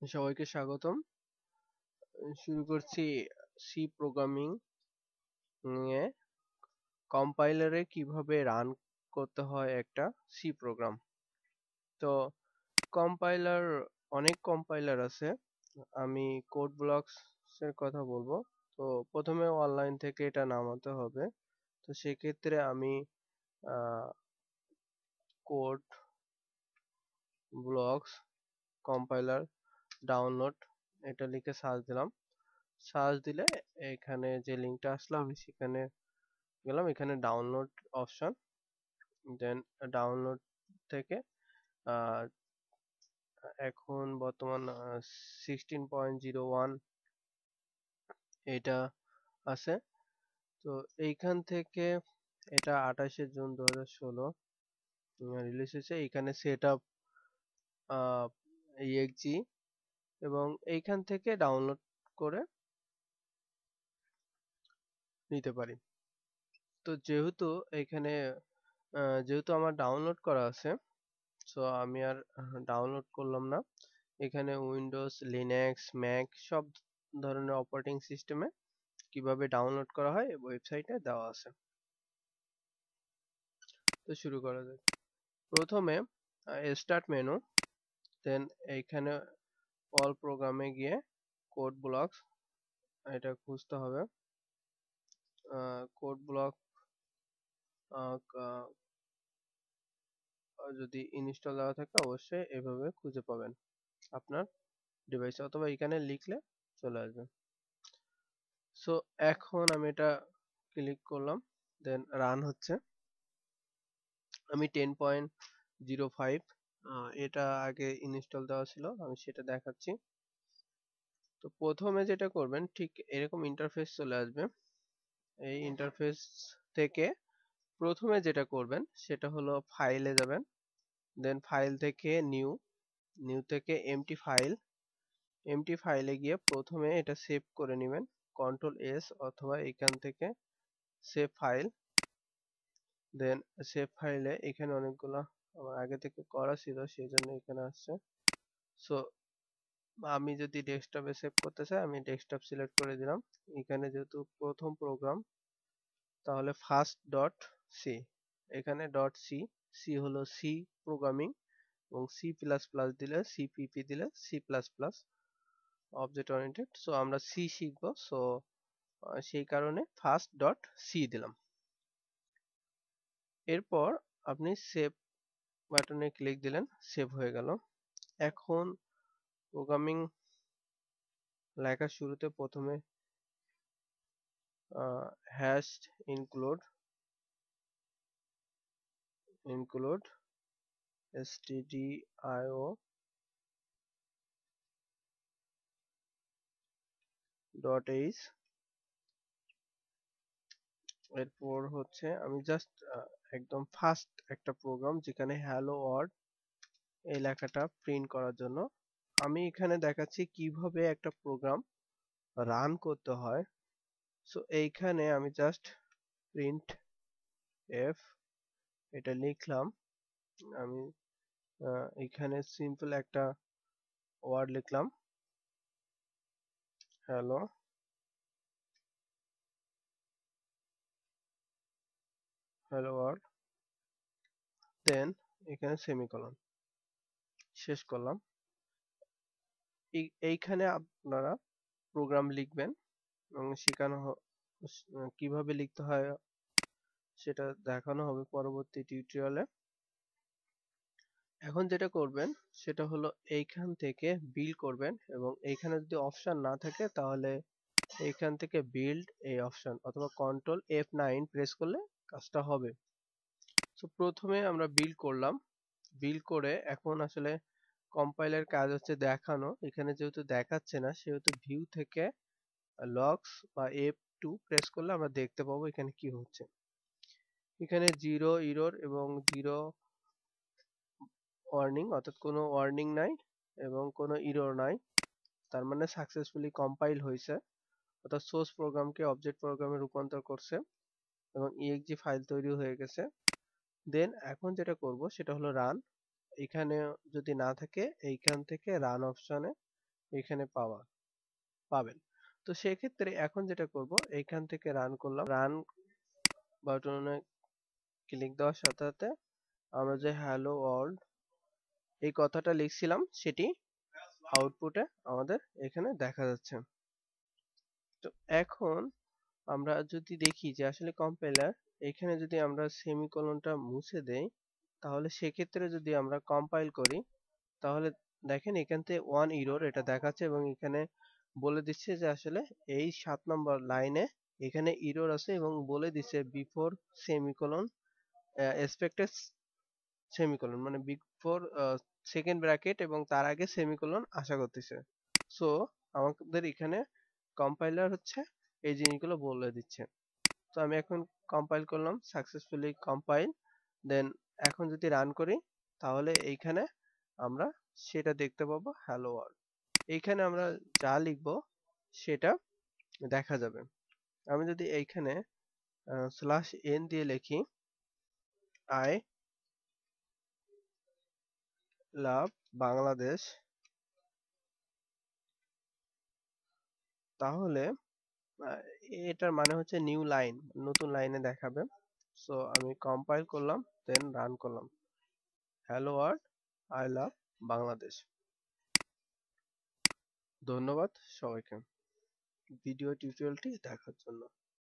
সবাইকে স্বাগতম। শুরু করছি সি প্রোগ্রামিং নিয়ে, কম্পাইলারে কিভাবে রান করতে হয় একটা সি প্রোগ্রাম। তো কম্পাইলার, অনেক কম্পাইলার আছে। আমি কোড ব্লকস এর কথা বলবো। তো প্রথমে অনলাইন থেকে এটা নামাতে হবে। তো সেক্ষেত্রে আমি কোড ব্লকস কম্পাইলার ডাউনলোড এটা লিখে সার্চ দিলাম। সার্চ দিলে এখানে যে লিঙ্কটা আসলো আমি সেখানে গেলাম। এখানে ডাউনলোড অপশন, দেন ডাউনলোড থেকে আহ, এখন বর্তমান 16.01 এটা আছে। তো এইখান থেকে এটা 28শে জুন 2016 রিলিজ হয়েছে। এইখানে সেট আপ exe এবং এইখান থেকে ডাউনলোড করে নিতে পারি। তো যেহেতু এখানে যেহেতু আমার ডাউনলোড করা আছে, সো আমি আর ডাউনলোড করলাম না। এখানে উইন্ডোজ, লিনাক্স, ম্যাক সব ধরনের অপারেটিং সিস্টেমে কিভাবে ডাউনলোড করা হয় ওয়েবসাইটে দেওয়া আছে। তো শুরু করা যাক। প্রথমে স্টার্ট মেনু, দেন এইখানে অল প্রোগ্রামে গিয়ে কোড ব্লকস এটা খুঁজতে হবে। কোড ব্লক যদি ইনস্টল দেওয়া থাকে অবশ্যই এভাবে খুঁজে পাবেন আপনার ডিভাইসে, অথবা এখানে লিখলে চলে আসবে। সো এখন আমি এটা ক্লিক করলাম, দেন রান হচ্ছে। আমি 10.05 এটা আগে ইনস্টল দেওয়া ছিল, আমি সেটা দেখাচ্ছি। তো প্রথমে যেটা করবেন, ঠিক এরকম ইন্টারফেস চলে আসবে। এই ইন্টারফেস থেকে প্রথমে যেটা করবেন সেটা হলো ফাইলে যাবেন, দেন ফাইল থেকে নিউ, নিউ থেকে এমটি ফাইলে গিয়ে প্রথমে এটা সেভ করে নেবেন, কন্ট্রোল এস, অথবা এখান থেকে সেভ ফাইল। দেন সেভ ফাইলে এখানে অনেকগুলো আমার আগে থেকে করা ছিল সেই জন্য এখানে আসছে। সো আমি যদি ডেস্কটপে সেভ করতে চাই আমি ডেস্কটপ সিলেক্ট করে দিলাম। এখানে যেহেতু প্রথম প্রোগ্রাম তাহলে ফার্স্ট ডট সি, এখানে ডট সি, সি হলো সি প্রোগ্রামিং, এবং সি প্লাস প্লাস দিলে, সিপিপি দিলে C plus plus object oriented. So আমরা সি শিখবো, সো সেই কারণে ফার্স্ট ডট সি দিলাম। এরপর আপনি সেভ বাটনে ক্লিক দিলেন, সেভ হয়ে গেল। এখন প্রোগ্রামিং লেখার শুরুতে প্রথমে hash include stdio dot H. এরপর হচ্ছে আমি জাস্ট একদম ফার্স্ট একটা প্রোগ্রাম যেখানে হ্যালো ওয়ার্ল্ড এই লেখাটা প্রিন্ট করার জন্য আমি এখানে দেখাচ্ছি কিভাবে একটা প্রোগ্রাম রান করতে হয়। সো এইখানে আমি জাস্ট প্রিন্ট এফ এটা লিখলাম। আমি এখানে সিম্পল একটা ওয়ার্ড লিখলাম, হ্যালো হ্যালো ওয়ার্ল্ড, দেন এখানে সেমিকোলন, শেষ করলাম। এইখানে আপনারা প্রোগ্রাম লিখবেন এবং শেখানো কিভাবে লিখতে হয় সেটা দেখানো হবে পরবর্তী টিউটোরিয়ালে। এখন যেটা করবেন সেটা হলো এইখান থেকে বিল্ড করবেন, এবং এইখানে যদি অপশন না থাকে তাহলে এইখান থেকে বিল্ড এই অপশন অথবা কন্ট্রোল F9 প্রেস করলে কাজটা হবে। তো প্রথমে আমরা বিল্ড করলাম, বিল্ড করে এখন আসলে কম্পাইলার কাজ হচ্ছে দেখানো। এখানে যেহেতু দেখাচ্ছে না সেহেতু ভিউ থেকে লগস বা F2 প্রেস করলে আমরা দেখতে পাবো এখানে কি হচ্ছে। এখানে জিরো এরর এবং জিরো ওয়ার্নিং, অর্থাৎ কোনো ওয়ার্নিং নাই এবং কোনো এরর নাই, তার মানে সাকসেসফুলি কম্পাইল হয়েছে, অর্থাৎ সোর্স প্রোগ্রামকে অবজেক্ট প্রোগ্রামে রূপান্তর করছে এবং exe ফাইল তৈরি হয়ে গেছে। দেন এখন যেটা করব সেটা হলো রান। এখানে যদি না থাকে এইখান থেকে রান অপশনে এখানে পাবেন। তো সেক্ষেত্রে এখন যেটা করব, এইখান থেকে রান করলাম, রান বাটনে ক্লিক দেওয়ার সাথে সাথে আমরা যে হ্যালো ওয়ার্ল্ড এই কথাটা লিখছিলাম সেটি আউটপুটে আমাদের এখানে দেখা যাচ্ছে। তো এখন আমরা যদি দেখি যে আসলে কম্পাইলার এখানে যদি আমরা সেমিকোলনটা মুছে দেই, তাহলে সেক্ষেত্রে যদি আমরা কম্পাইল করি, তাহলে দেখেন এখান থেকে 1 এরর এটা দেখাচ্ছে এবং এখানে বলে দিচ্ছে যে আসলে এই 7 নম্বর লাইনে এখানে এরর আছে এবং বলে দিচ্ছে বিফোর সেমিকোলন এক্সপেক্টেড সেমিকোলন, মানে বিফোর সেকেন্ড ব্র্যাকেট এবং তার আগে সেমিকোলন আশা করতেছে। সো আমাদের এখানে কম্পাইলার হচ্ছে এই জিনিসগুলো বলে দিচ্ছে। তো আমি এখন কম্পাইল করলাম, সাকসেসফুলি কম্পাইল। দেন এখন যদি রান করি, তাহলে এইখানে আমরা সেটা দেখতে পাবো, হ্যালো ওয়ার্ল্ড। এইখানে আমরা যা লিখবো সেটা দেখা যাবে। আমি যদি এইখানে /n দিয়ে লিখি, আই লাভ বাংলাদেশ, তাহলে আহ, এটার মানে হচ্ছে নিউ লাইন, নতুন লাইনে দেখাবে। সো আমি কম্পাইল করলাম, দেন রান করলাম, hello world, I love Bangladesh. ধন্যবাদ সবাইকে ভিডিও টিউটোরিয়ালটি দেখার জন্য।